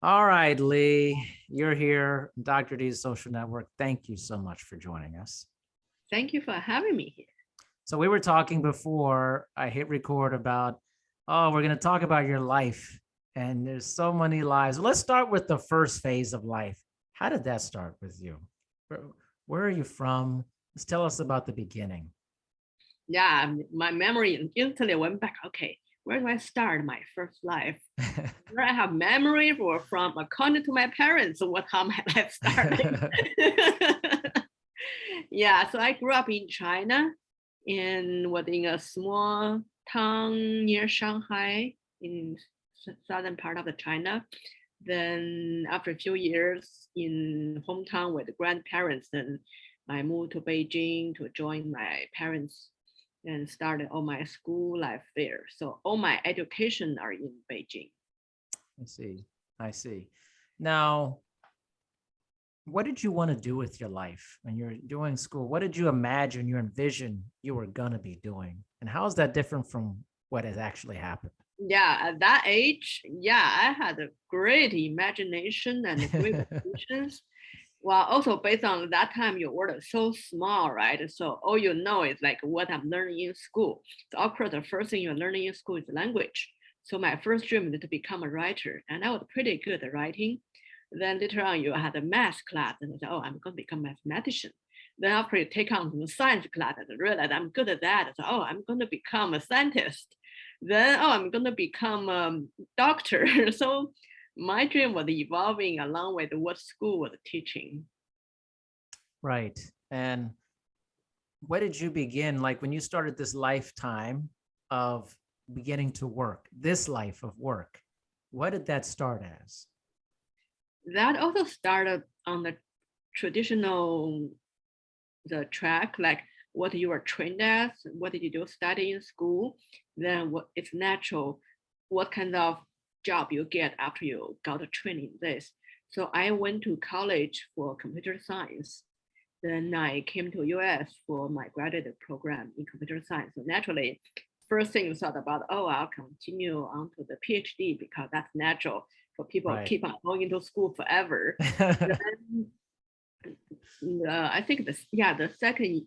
All right, Lee, you're here, Dr. D's Social Network. Thank you so much for joining us. Thank you for having me here. So we were talking before I hit record about, oh, we're going to talk about your life. And there's so many lives. Let's start with the first phase of life. How did that start with you? Where are you from? Let's tell us about the beginning. Yeah, my memory instantly went back. Okay, where do I start my first life? Where I have memory from according to my parents, what how my life started. Yeah, so I grew up in China in a small town near Shanghai in southern part of the China. Then after a few years in hometown with the grandparents, then I moved to Beijing to join my parents and started all my school life there. So all my education are in Beijing. I see. I see. Now, what did you want to do with your life when you're doing school? What did you imagine, you envision you were going to be doing? And how is that different from what has actually happened? Yeah, at that age, yeah, I had a great imagination and great ambitions. Well, also based on that time, your world is so small, right? So all you know is like what I'm learning in school. So of course, the first thing you're learning in school is language. So my first dream is to become a writer, and I was pretty good at writing. Then later on, you had a math class, and I said, "Oh, I'm going to become a mathematician." Then after you take on the science class, I realized I'm good at that. I said, "Oh, I'm going to become a scientist." Then, oh, I'm going to become a doctor. So my dream was evolving along with what school was teaching. Right. And what did you begin like when you started this lifetime of beginning to work, this life of work? What did that start as? That also started on the traditional the track, like what you were trained as, what did you do study in school, then what it's natural, what kind of job you get after you got a training in this. So I went to college for computer science. Then I came to US for my graduate program in computer science. So naturally, first thing you thought about, oh, I'll continue on to the PhD because that's natural for people Right. keep on going to school forever. Then I think this, yeah, the second,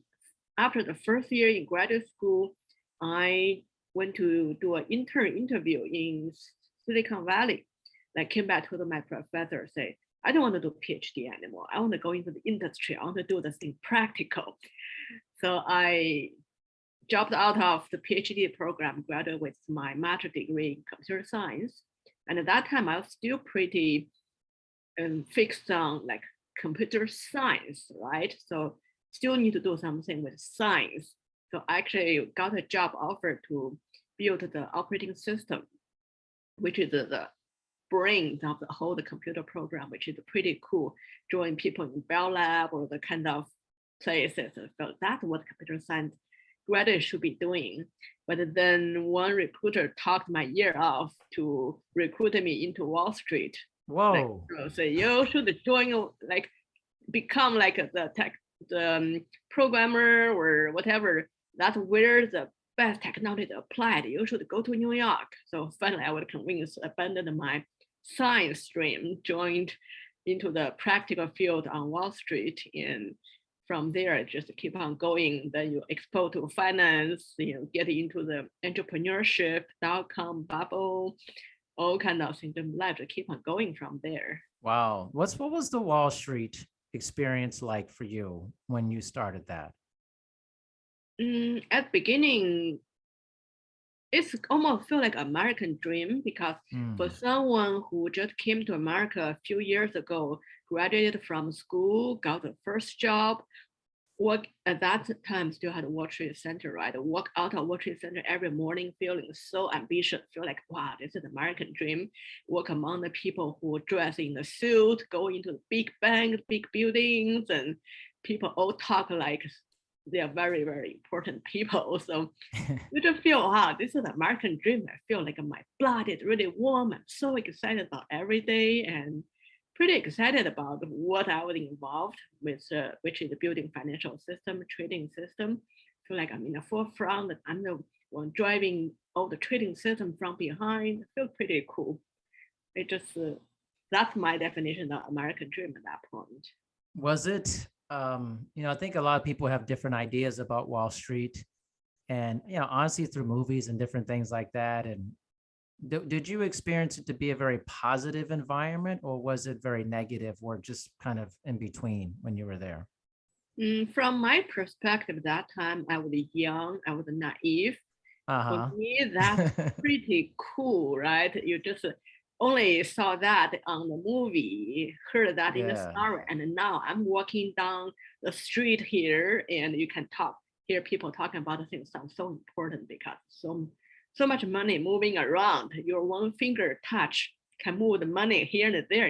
after the first year in graduate school, I went to do an intern interview in Silicon Valley. I came back to my professor, say, I don't want to do PhD anymore. I want to go into the industry. I want to do this thing practical. So I dropped out of the PhD program, graduated with my master's degree in computer science. And at that time, I was still pretty fixed on like computer science, right? So still need to do something with science. So I actually got a job offer to build the operating system, which is the brains of the whole the computer program, which is pretty cool. Drawing people in Bell Lab or the kind of places. So that's what computer science graduates should be doing. But then one recruiter talked my ear off to recruit me into Wall Street. Like, Whoa. so you should join, like, become like the tech, the programmer or whatever. That's where the best technology is applied. You should go to New York. So finally, I was convinced, abandoned my science stream, joined into the practical field on Wall Street, and from there just keep on going. Then you expose to finance, get into the entrepreneurship, dot-com bubble, all kind of things. And life to keep on going from there. Wow. What was the Wall Street experience like for you when you started that? At the beginning, it's almost feel like American dream because for Mm, someone who just came to America a few years ago, graduated from school, got the first job, work at that time still had a World Trade Center, right? Walk out of World Trade Center every morning feeling so ambitious, feel like, wow, this is the American dream. Work among the people who dress in the suit, go into the big banks, big buildings, and people all talk like they are very, very important people. So you just feel, wow, this is the American dream. I feel like my blood is really warm. I'm so excited about every day and pretty excited about what I was involved with, which is building financial system, trading system. Feel like I'm in the forefront. I'm the one driving all the trading system from behind. I feel pretty cool. It just that's my definition of American dream at that point. Was it, I think a lot of people have different ideas about Wall Street and, honestly, through movies and different things like that. And did you experience it to be a very positive environment, or was it very negative, or just kind of in between when you were there? From my perspective, that time I was young, I was naive. For Uh me, that's huh. pretty cool, right? You just only saw that on the movie, heard that in the Yeah. story, and now I'm walking down the street here, and you can hear people talking about the things sounds so important because so much money moving around. Your one finger touch can move the money here and there.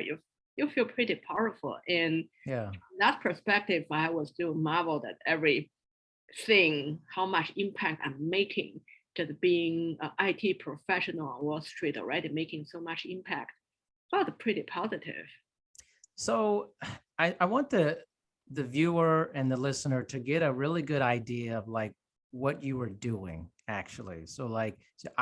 You feel pretty powerful, and Yeah. that perspective, I was still marveled at everything, how much impact I'm making, just being an IT professional on Wall Street already making so much impact. Felt pretty positive. So I want the viewer and the listener to get a really good idea of like what you were doing actually. So like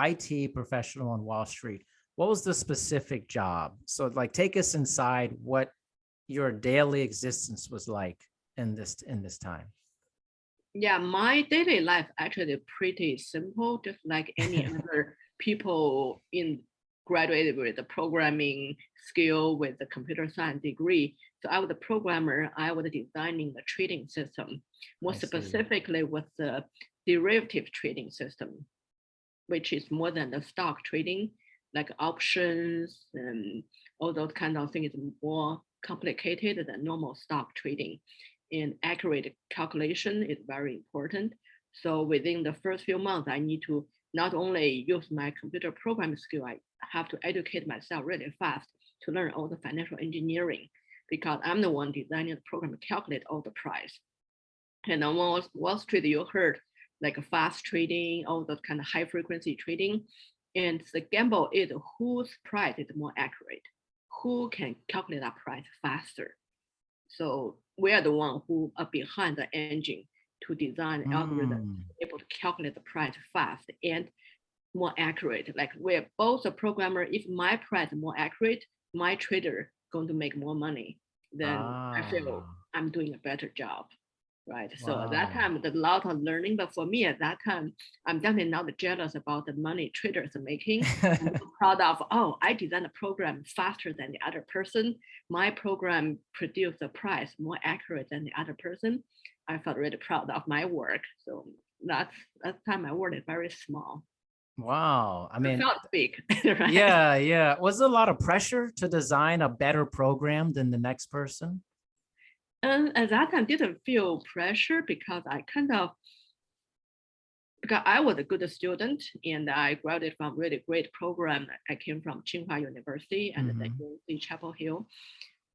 IT professional on Wall Street. What was the specific job? So like take us inside what your daily existence was like in this time. Yeah, my daily life actually pretty simple, just like any other people in graduated with the programming skill with the computer science degree. So I was a programmer, I was designing the trading system, more I see. specifically with the derivative trading system, which is more than the stock trading, like options and all those kind of things, more complicated than normal stock trading. And accurate calculation is very important. So within the first few months, I need to not only use my computer programming skill, I have to educate myself really fast to learn all the financial engineering because I'm the one designing the program to calculate all the price. And on Wall Street, you heard like fast trading, all that kind of high frequency trading. And the gamble is whose price is more accurate, who can calculate that price faster. So we are the one who are behind the engine to design algorithm Mm, able to calculate the price fast and more accurate. Like we're both a programmer. If my price is more accurate, my trader going to make more money. Then I feel ah, I'm doing a better job. Right. So at that wow. time, there's a lot of learning. But for me at that time, I'm definitely not jealous about the money traders are making. I'm proud of, oh, I designed a program faster than the other person. My program produced a price more accurate than the other person. I felt really proud of my work. So that time my world is very small. Wow. I It mean, felt big, right? yeah, yeah. Was there a lot of pressure to design a better program than the next person? And at that time, didn't feel pressure because I was a good student and I graduated from really great program. I came from Tsinghua University and then Hmm. UNC Chapel Hill,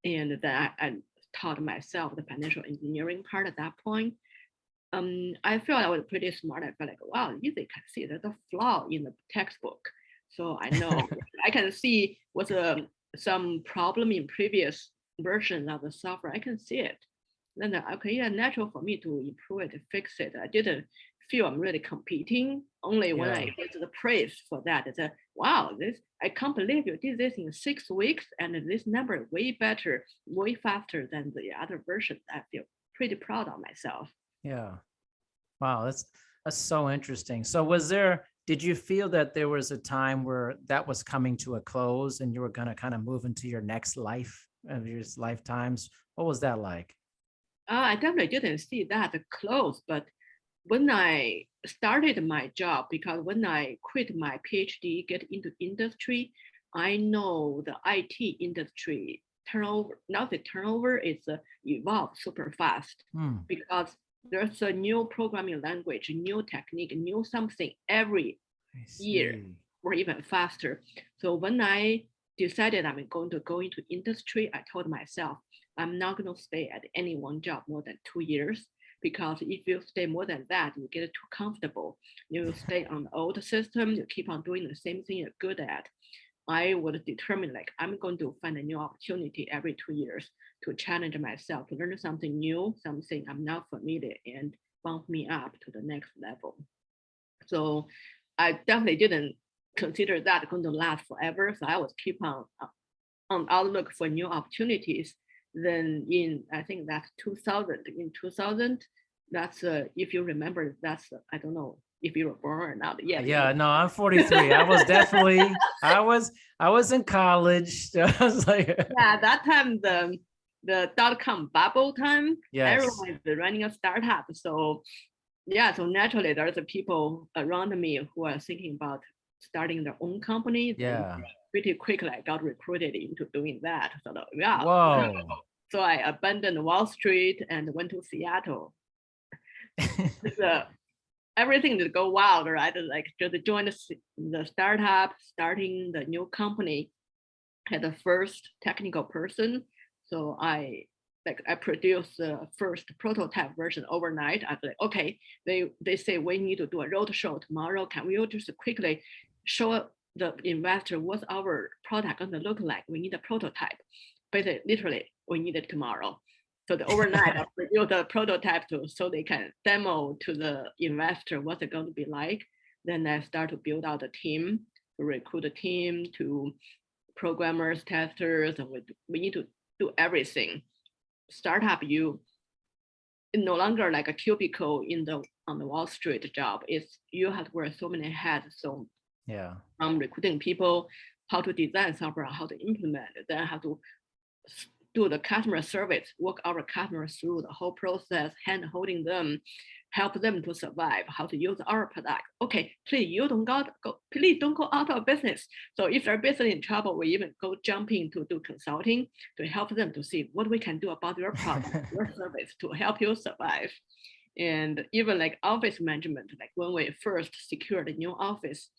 and then I taught myself the financial engineering part at that point. I felt I was pretty smart. I felt like, wow, you can see there's a flaw in the textbook. So I know I can see what's some problem in previous versions of the software. I can see it. Then okay, yeah, natural for me to improve it, fix it. I didn't feel I'm really competing. Only when I Yeah. get the praise for that, it's a wow, this I can't believe you did this in 6 weeks, and this number is way better, way faster than the other version. I feel pretty proud of myself. Yeah. Wow, that's so interesting. So did you feel that there was a time where that was coming to a close and you were going to kind of move into your next life of your lifetimes? What was that like? I definitely didn't see that close, but when I started my job, because when I quit my PhD, get into industry, I know the IT industry turnover, now the turnover is evolved super fast Hmm, because there's a new programming language, new technique, new something every I year see. or even faster. So when I decided I'm going to go into industry, I told myself I'm not going to stay at any one job more than 2 years because if you stay more than that, you get too comfortable. You stay on the old system, you keep on doing the same thing you're good at. I would determine like I'm going to find a new opportunity every 2 years to challenge myself, to learn something new, something I'm not familiar and bump me up to the next level. So I definitely didn't consider that going to last forever. So I was keep on on outlook for new opportunities. Then in I think that's 2000. In 2000, that's if you remember, that's I don't know if you were born or not yet. Yeah, no, I'm 43. I was definitely, I was in college. I was like, Yeah, that time the dot-com bubble time, yes, everyone is running a startup. So yeah, so naturally there's the people around me who are thinking about starting their own company. Then yeah. pretty quickly I got recruited into doing that. So yeah, Whoa. so I abandoned Wall Street and went to Seattle. It's, everything to go wild, right? Like just join the startup, starting the new company, had the first technical person. So I produced the first prototype version overnight. I was like, okay, they say we need to do a road show tomorrow. Can we just quickly show the investor what our product gonna look like? We need a prototype. Basically, literally, we need it tomorrow. So the overnight I produced the prototype so they can demo to the investor what it's going to be like. Then I start to build out a team, to recruit a team, to programmers, testers, and we need to do everything. Startup, you no longer like a cubicle in the on the Wall Street job. It's you have to wear so many hats. So Yeah. recruiting people, how to design software, how to implement it, then how to do the customer service, walk our customers through the whole process, hand holding them, help them to survive, how to use our product. Okay, please you don't please don't go out of business. So if their business in trouble, we even go jumping to do consulting to help them to see what we can do about your product, your service to help you survive. And even like office management, like when we first secured a new office,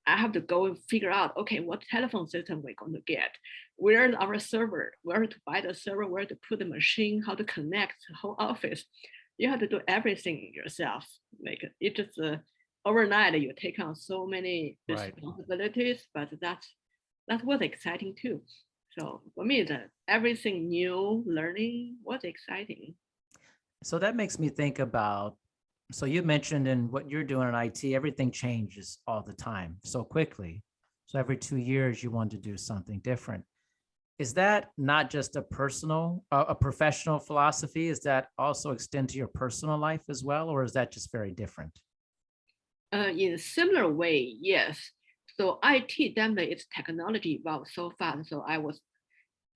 I have to go and figure out, okay, what telephone system we're going to get, where's our server, where to buy the server, where to put the machine, how to connect the whole office. You have to do everything yourself. Like it just overnight you take on so many Right. responsibilities, but that was exciting too. So for me, everything new learning was exciting. So that makes me think about, so you mentioned in what you're doing in IT, everything changes all the time so quickly. So every 2 years you want to do something different. Is that not just a personal, a professional philosophy? Is that also extend to your personal life as well? Or is that just very different? In a similar way, yes. So IT definitely its technology evolved so fast. So I was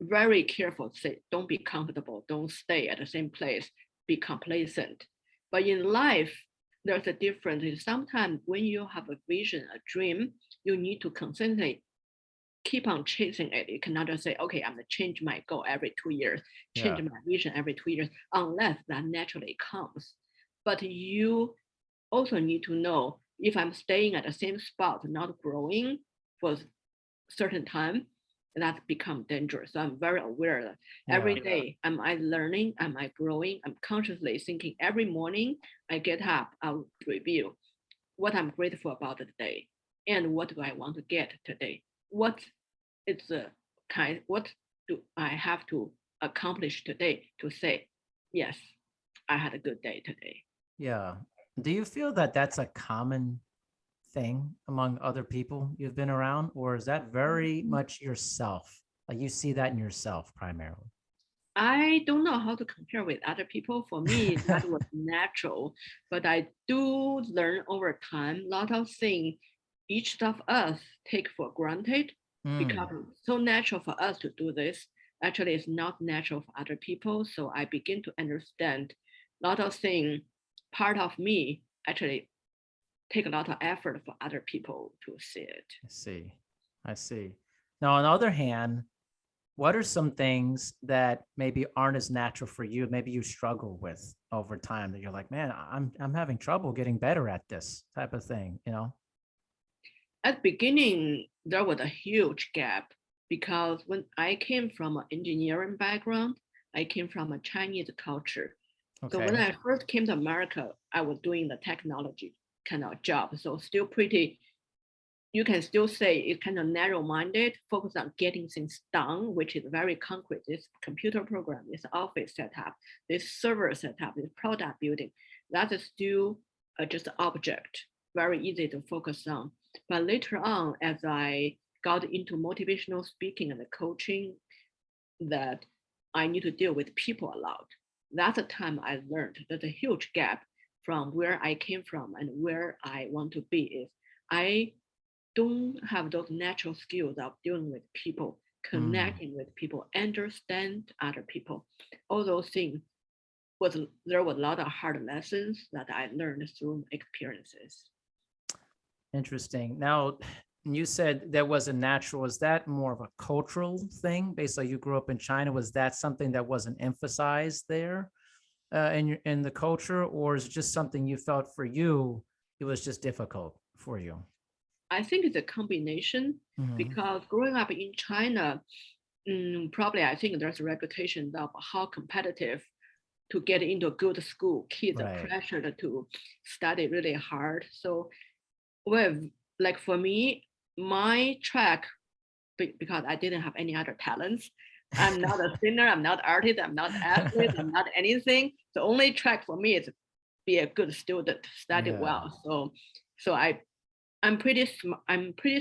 very careful to say, don't be comfortable, don't stay at the same place, be complacent. But in life, there's a difference. Sometimes when you have a vision, a dream, you need to constantly keep on chasing it. You cannot just say, okay, I'm gonna change my goal every 2 years, change Yeah. my vision every 2 years, unless that naturally comes. But you also need to know if I'm staying at the same spot, not growing for a certain time, that become dangerous. So I'm very aware that Yeah. every day, am I learning? Am I growing? I'm consciously thinking every morning I get up, I'll review what I'm grateful about today and what do I want to get today. What is the what do I have to accomplish today to say, yes, I had a good day today. Yeah. Do you feel that that's a common thing among other people you've been around, or is that very much yourself? Like you see that in yourself primarily? I don't know how to compare with other people. For me, that was natural, but I do learn over time. A lot of things each of us take for granted because Mm, it's so natural for us to do this. Actually, it's not natural for other people. So I begin to understand a lot of things. Part of me actually take a lot of effort for other people to see it. I see. I see. Now, on the other hand, what are some things that maybe aren't as natural for you? Maybe you struggle with over time that you're like, man, I'm having trouble getting better at this type of thing, you know? At the beginning, there was a huge gap because when I came from an engineering background, I came from a Chinese culture. So when Okay. I first came to America, I was doing the technology kind of job. So still pretty, you can still say it's kind of narrow-minded, focused on getting things done, which is very concrete. This computer program, this office setup, this server setup, this product building, that is still just an object, very easy to focus on. But later on, as I got into motivational speaking and coaching, that I need to deal with people a lot. That's the time I learned that a huge gap from where I came from and where I want to be is I don't have those natural skills of dealing with people, Mm. connecting with people, understand other people. All those things was there was a lot of hard lessons that I learned through experiences. Interesting. Now, you said that was a natural. Was that more of a cultural thing? Based on you grew up in China, was that something that wasn't emphasized there in the culture, or is it just something you felt for you? It was just difficult for you. I think it's a combination Mhm. because growing up in China, probably I think there's a reputation of how competitive to get into a good school. Kids are Right. pressured to study really hard. So, well, like for me, my track, because I didn't have any other talents. I'm not a singer, I'm not artist, I'm not athlete, I'm not anything. The only track for me is be a good student, study Yeah. well. So I'm pretty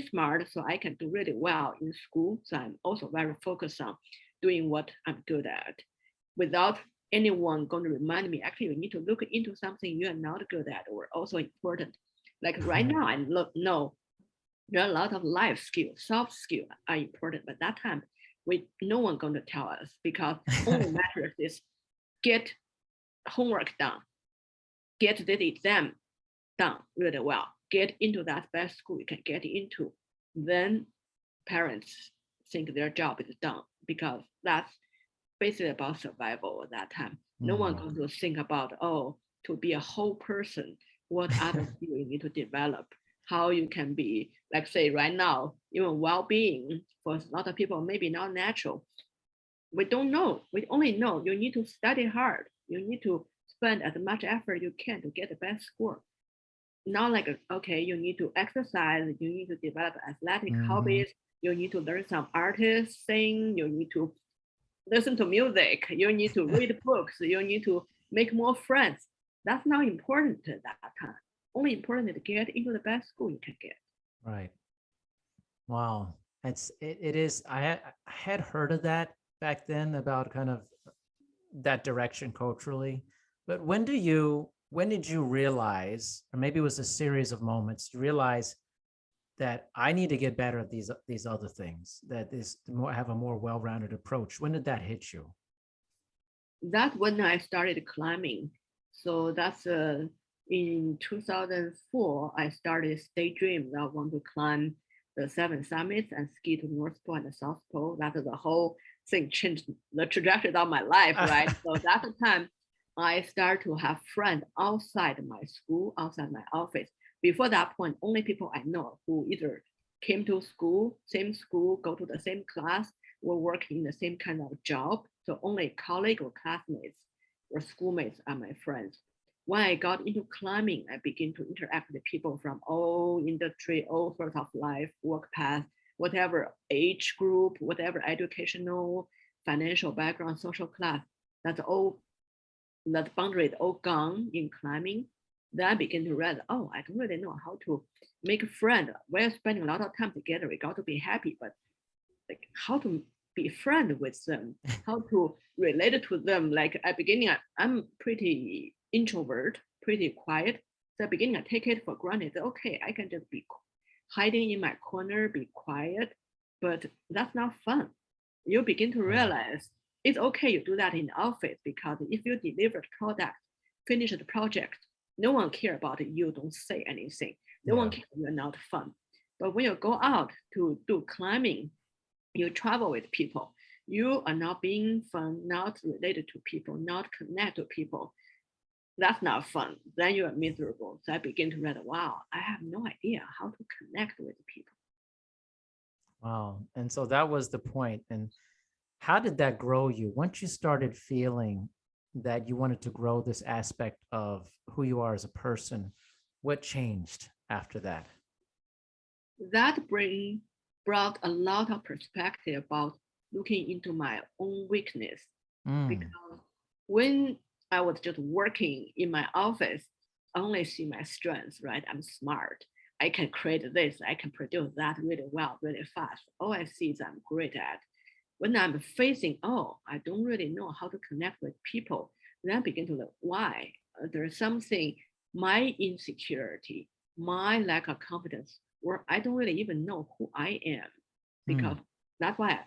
smart, so I can do really well in school. So I'm also very focused on doing what I'm good at, without anyone going to remind me. Actually, you need to look into something you are not good at or also important. Like right Right. now, I look no, there are a lot of life skills, soft skills are important, but that time we no one going to tell us because only matters is get homework done, get the exam done really well, get into that best school you can get into. Then parents think their job is done because that's basically about survival at that time. No one Mm. going to think about, oh, to be a whole person, what other skill you need to develop, how you can be, like say right now, even well-being for a lot of people, maybe not natural. We don't know. We only know you need to study hard. You need to spend as much effort you can to get the best score. Not like, okay, you need to exercise, you need to develop athletic Mhm. hobbies, you need to learn some artists, sing, you need to listen to music, you need to read books, you need to make more friends. That's not important at that time. Only important is to get into the best school you can get. Right. Wow. It is. I had heard of that back then about kind of that direction culturally. But when did you realize, or maybe it was a series of moments, you realize that I need to get better at these other things, that this more have a more well-rounded approach. When did that hit you? That's when I started climbing. So that's in 2004, I started daydream that I want to climb the seven summits and ski to North Pole and the South Pole. That is the whole thing changed the trajectory of my life, right? So that's the time I started to have friends outside my school, outside my office. Before that point, only people I know who either came to school, same school, go to the same class, were working in the same kind of job. So only colleague or classmates or schoolmates are my friends. When I got into climbing, I began to interact with people from all industry, all sorts of life, work path, whatever age group, whatever educational, financial background, social class. That's all, that boundary is all gone in climbing. Then I begin to realize, oh, I don't really know how to make a friend. We're spending a lot of time together. We got to be happy, but like how to be friend with them, how to relate to them. Like at beginning, I'm pretty introvert, pretty quiet. So at beginning, I take it for granted. Okay, I can just be hiding in my corner, be quiet, but that's not fun. You begin to Right. realize it's okay you do that in the office because if you deliver the product, finish the project, no one care about it. You don't say anything. No one Yeah. cares you're not fun. But when you go out to do climbing, you travel with people, you are not being fun, not related to people, not connect to people. That's not fun. Then you are miserable. So I begin to realize, wow, I have no idea how to connect with people. Wow. And so that was the point. And how did that grow you once you started feeling that you wanted to grow this aspect of who you are as a person? What changed after that? That brought a lot of perspective about looking into my own weakness. Mm. Because when I was just working in my office, I only see my strengths, right? I'm smart. I can create this, I can produce that really well, really fast. All I see is I'm great at. When I'm facing, oh, I don't really know how to connect with people, then I begin to look why. There's something, my insecurity, my lack of confidence, where I don't really even know who I am. Because Mm, that's why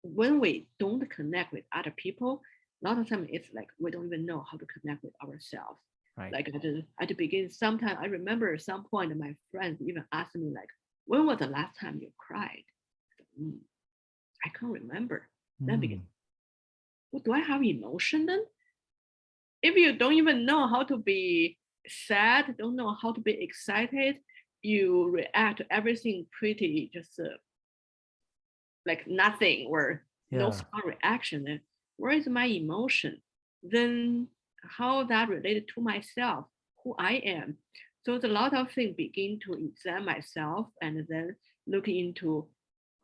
when we don't connect with other people, a lot of time it's like we don't even know how to connect with ourselves. right. Like at the beginning, sometimes I remember at some point my friends even asked me like, when was the last time you cried? "Mm, I can't remember. Then begin, Mm, well, do I have emotion then? If you don't even know how to be sad, don't know how to be excited, you react to everything pretty just like nothing or no yeah. strong reaction, then where is my emotion? Then how that related to myself, who I am? So it's a lot of things begin to examine myself and then look into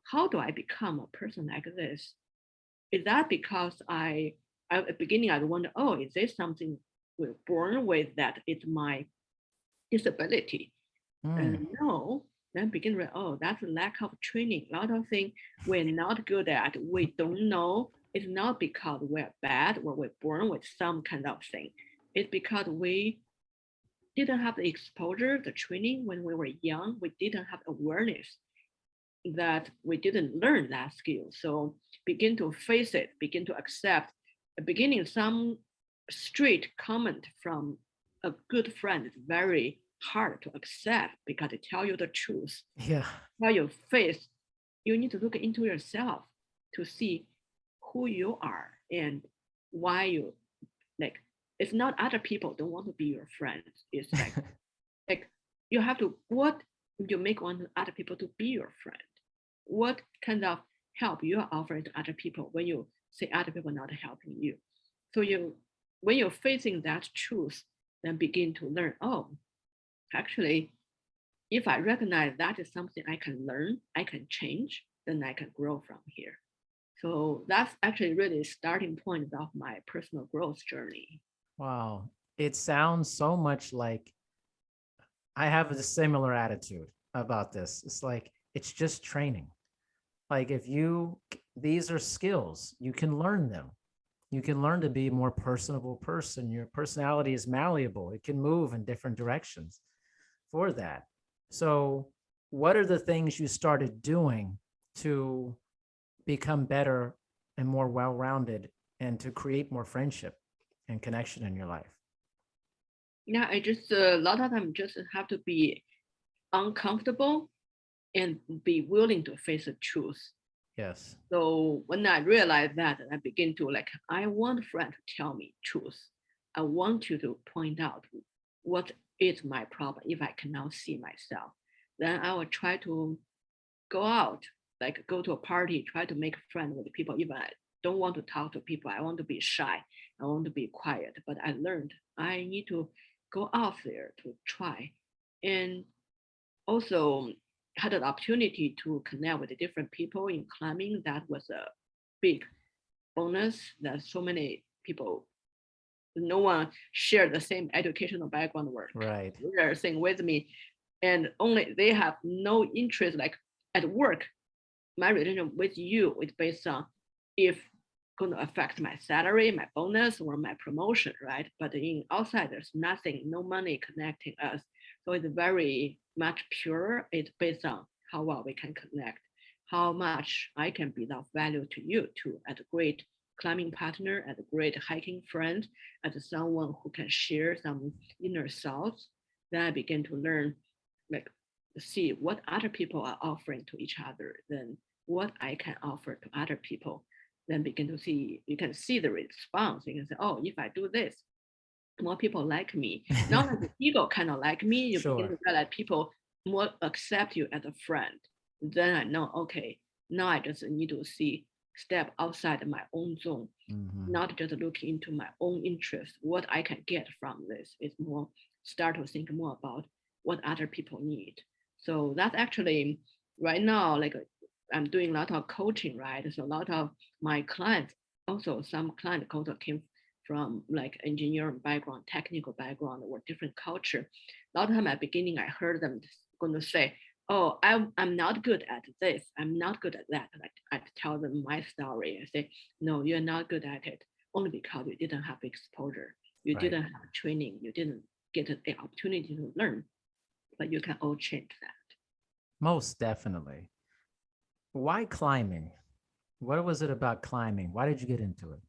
how do I become a person like this? Is that because I at the beginning I wonder, oh, is this something we're born with that it's my disability? Mm, No, then begin with, oh, that's a lack of training. A lot of things we're not good at, we don't know. It's not because we're bad or we're born with some kind of thing. It's because we didn't have the exposure, the training when we were young. We didn't have awareness that we didn't learn that skill. So begin to face it, begin to accept. At the beginning, some straight comment from a good friend is very hard to accept because they tell you the truth. yeah. While you face, you need to look into yourself to see who you are and why you like. It's not other people don't want to be your friends. It's like you have to, what you make want other people to be your friend, what kind of help you are offering to other people when you say other people not helping you. So you, when you're facing that truth, then begin to learn, oh, actually, if I recognize that is something I can learn, I can change, then I can grow from here. So that's actually really starting point of my personal growth journey. Wow. It sounds so much like I have a similar attitude about this. It's like it's just training. Like if you these are skills, you can learn them. You can learn to be a more personable person. Your personality is malleable. It can move in different directions for that. So, what are the things you started doing to become better and more well-rounded and to create more friendship and connection in your life? Yeah, I just a lot of time just have to be uncomfortable and be willing to face the truth. Yes. So when I realized that, I begin to like, I want a friend to tell me truth. I want you to point out what is my problem if I cannot see myself. Then I will try to go out, like go to a party, try to make a friend with people. Even I don't want to talk to people, I want to be shy, I want to be quiet. But I learned I need to go out there to try. And also had an opportunity to connect with different people in climbing. That was a big bonus that so many people, no one shared the same educational background work. Right. They're saying with me, and only they have no interest like at work. My relationship with you is based on if going to affect my salary, my bonus, or my promotion, right? But in outside, there's nothing, no money connecting us. So it's very much pure. It's based on how well we can connect, how much I can be of value to you too, as a great climbing partner, as a great hiking friend, as someone who can share some inner thoughts. Then I begin to learn, like, see what other people are offering to each other, then what I can offer to other people, then begin to see, you can see the response. You can say, oh, if I do this, more people like me. Not that the ego kind of like me, you begin Sure. to realize people more accept you as a friend. Then I know, okay, now I just need to see, step outside my own zone, Hmm. not just look into my own interest, what I can get from this. It's more start to think more about what other people need. So that's actually right now, like I'm doing a lot of coaching, right? So a lot of my clients, also some client also came from like engineering background, technical background, or different culture. A lot of time at beginning, I heard them going to say, oh, I'm not good at this. I'm not good at that. Like I tell them my story. I say, no, you're not good at it only because you didn't have exposure. You Right. didn't have training. You didn't get the opportunity to learn. But you can all change that. Most definitely. Why climbing? What was it about climbing? Why did you get into it?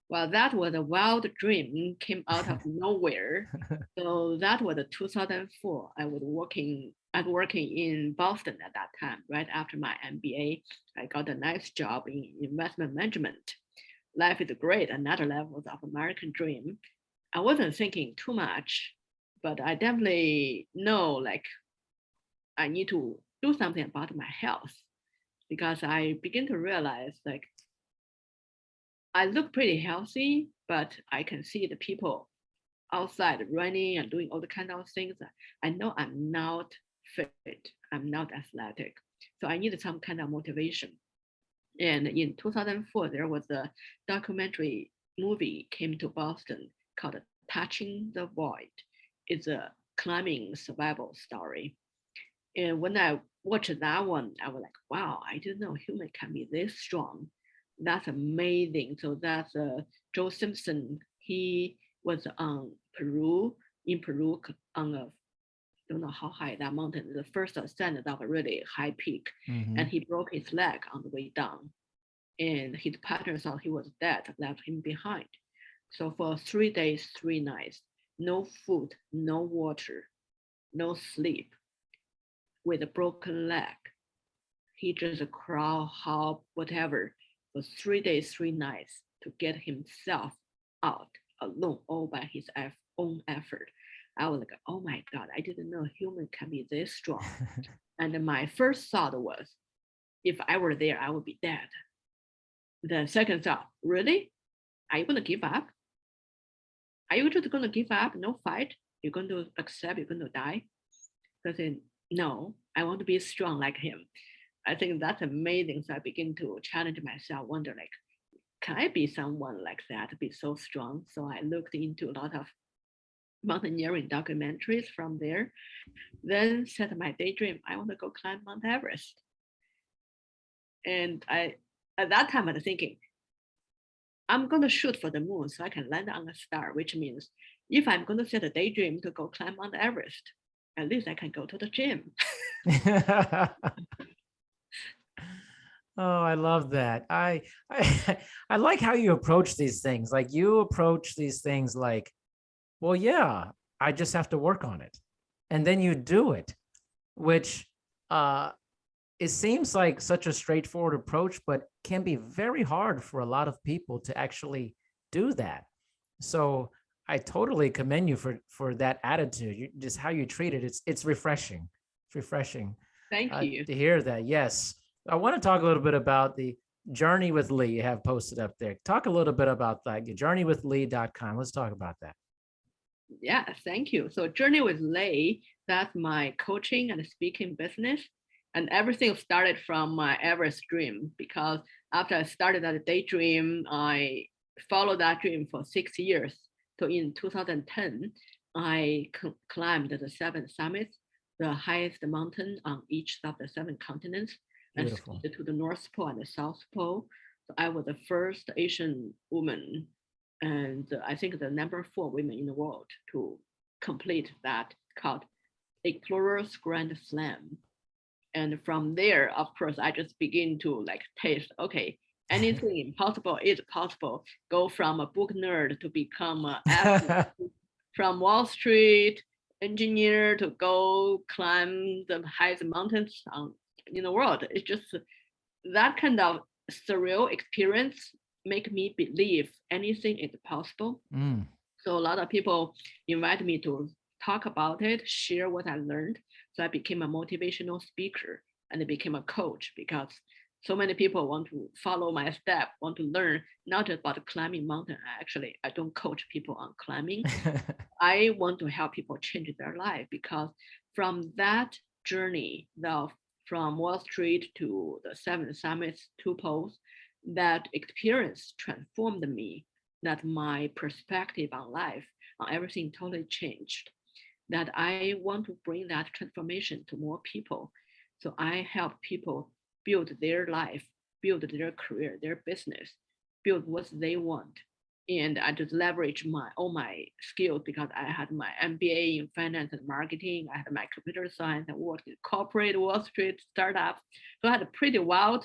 Well, that was a wild dream came out of nowhere. So that was 2004. I was working in Boston at that time, right after my MBA. I got a nice job in investment management. Life is great, another level of American dream. I wasn't thinking too much, but I definitely know like I need to do something about my health because I begin to realize like I look pretty healthy, but I can see the people outside running and doing all the kind of things. I know I'm not fit. I'm not athletic. So I needed some kind of motivation. And in 2004, there was a documentary movie came to Boston called Touching the Void. It's a climbing survival story. And when I watched that one, I was like, wow, I didn't know human can be this strong. That's amazing. So that's Joe Simpson. He was on Peru, in Peru, on a don't know how high that mountain, the first ascent of a really high peak. Mm-hmm. And he broke his leg on the way down. And his partner thought he was dead, left him behind. So for 3 days, 3 nights, no food, no water, no sleep, with a broken leg. He just crawl, hop, whatever, for 3 days, 3 nights to get himself out alone, all by his own effort. I was like, oh my God, I didn't know human can be this strong. And my first thought was, if I were there, I would be dead. The second thought, really? Are you going to give up? Are you just going to give up? No fight? You're going to accept you're going to die? Because no, I want to be strong like him. I think that's amazing. So I begin to challenge myself, wonder like, can I be someone like that, be so strong? So I looked into a lot of mountaineering documentaries from there, then set my daydream, I want to go climb Mount Everest. And I at that time I was thinking, I'm gonna shoot for the moon so I can land on a star, which means if I'm gonna set a daydream to go climb Mount Everest, at least I can go to the gym. Oh, I love that. I I like how you approach these things. Like you approach these things like, well, yeah, I just have to work on it. And then you do it, which uh it seems like such a straightforward approach, but can be very hard for a lot of people to actually do that. So I totally commend you for that attitude. Just how you treat it. It's refreshing. It's refreshing Thank you. to hear that. Yes, I want to talk a little bit about the journey with Lee you have posted up there. Talk a little bit about that. Journeywithlee.com. Let's talk about that. Yeah, thank you. So Journey with Lei, that's my coaching and speaking business. And everything started from my Everest dream because after I started that daydream, I followed that dream for 6 years. So in 2010, I climbed the seven summits, the highest mountain on each of the seven continents, and Beautiful. skied to the North Pole and the South Pole. So I was the first Asian woman and I think the number 4 women in the world to complete that called Explorers Grand Slam. And from there, of course, I just begin to like taste, okay, anything impossible is possible. Go from a book nerd to become an athlete, from Wall Street engineer to go climb the highest mountains in the world. It's just that kind of surreal experience make me believe anything is possible. Mm. So a lot of people invite me to talk about it, share what I learned. So I became a motivational speaker and I became a coach because so many people want to follow my step, want to learn not just about climbing mountain. Actually, I don't coach people on climbing. I want to help people change their life because from that journey, from Wall Street to the seven summits, two poles, that experience transformed me, that my perspective on life, on everything totally changed. that I want to bring that transformation to more people. So I help people build their life, build their career, their business, build what they want. And I just leverage my all my skills because I had my MBA in finance and marketing. I had my computer science. I worked in corporate Wall Street startups. So I had a pretty wide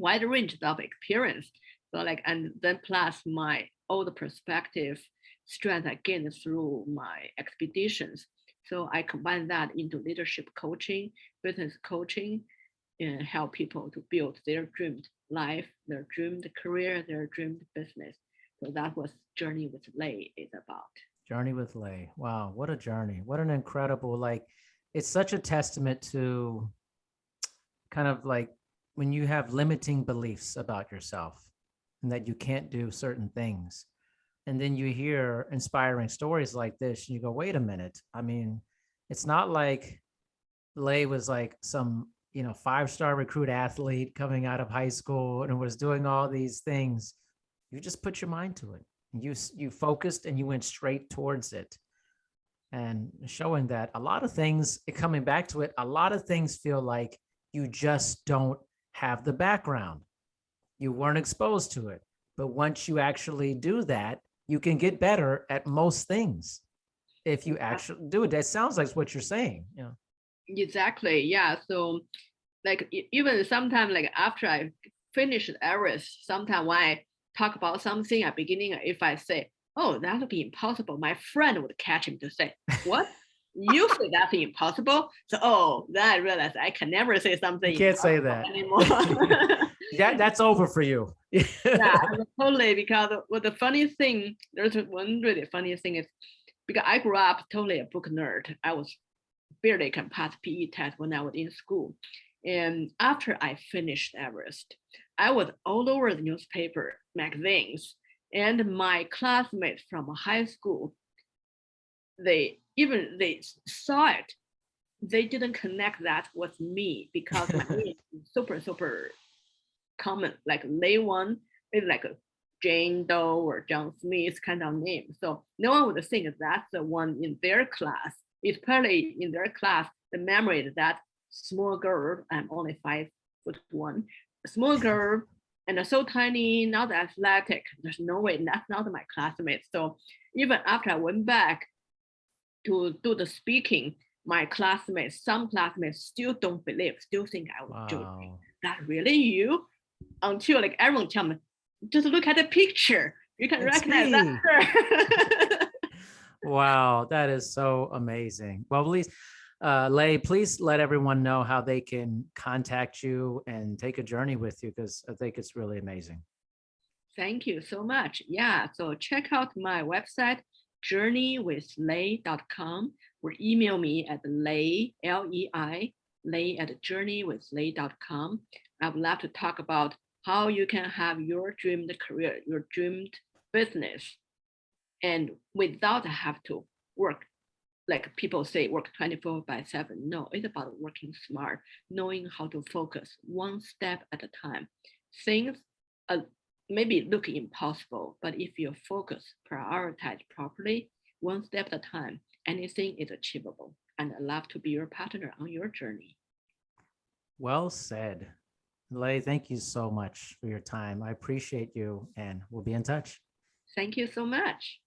range of experience. So like, and then plus my all the perspective strength I gained through my expeditions. So I combine that into leadership coaching, business coaching, and help people to build their dreamed life, their dreamed career, their dreamed business. So that was Journey with Lei is about. Journey with Lei. Wow, what a journey. What an incredible, like, it's such a testament to kind of like when you have limiting beliefs about yourself and that you can't do certain things. And then you hear inspiring stories like this, and you go, wait a minute. I mean, it's not like Lei was like some, 5-star recruit athlete coming out of high school and was doing all these things. You just put your mind to it. You focused and you went straight towards it. And showing that a lot of things, coming back to it, a lot of things feel like you just don't have the background. You weren't exposed to it. But once you actually do that, you can get better at most things if you actually do it. That sounds like what you're saying. Yeah. Exactly. Yeah. So like even sometimes like after I finish Everest, sometimes when I talk about something at beginning, if I say, oh, that would be impossible, my friend would catch him to say, what? You say that's impossible? So then I realized I can never say something You can't say impossible that. anymore. That's over for you. Yeah, totally. Because the funny thing, there's one really funny thing is because I grew up totally a book nerd. I was barely can pass PE test when I was in school. And after I finished Everest, I was all over the newspaper, magazines, and my classmates from high school, they saw it. They didn't connect that with me because my name is super common. Like Lei one is like a Jane Doe or John Smith kind of name. So no one would think that's the one in their class. Especially in their class, the memory is that small girl, I'm only 5'1", a small girl, and so tiny, not athletic. There's no way that's not my classmate. So even after I went back to do the speaking, my classmates, some classmates still don't believe, still think I was joking. Wow. That really you? Until like everyone tell me, just look at the picture. You can It's recognize me. that. Wow, that is so amazing. Well, please, Lei, please let everyone know how they can contact you and take a journey with you, because I think it's really amazing. Thank you so much. Yeah, so check out my website, journeywithlei.com, or email me at Lei, Lei, Lei at journeywithlei.com. I would love to talk about how you can have your dreamed career, your dreamed business, and without have to work like people say work 24/7. No, it's about working smart, knowing how to focus one step at a time. Things uh, maybe look impossible, but if you focus, prioritize properly, one step at a time, anything is achievable. And I love to be your partner on your journey. Well said. Lei, thank you so much for your time. I appreciate you, and we'll be in touch. Thank you so much.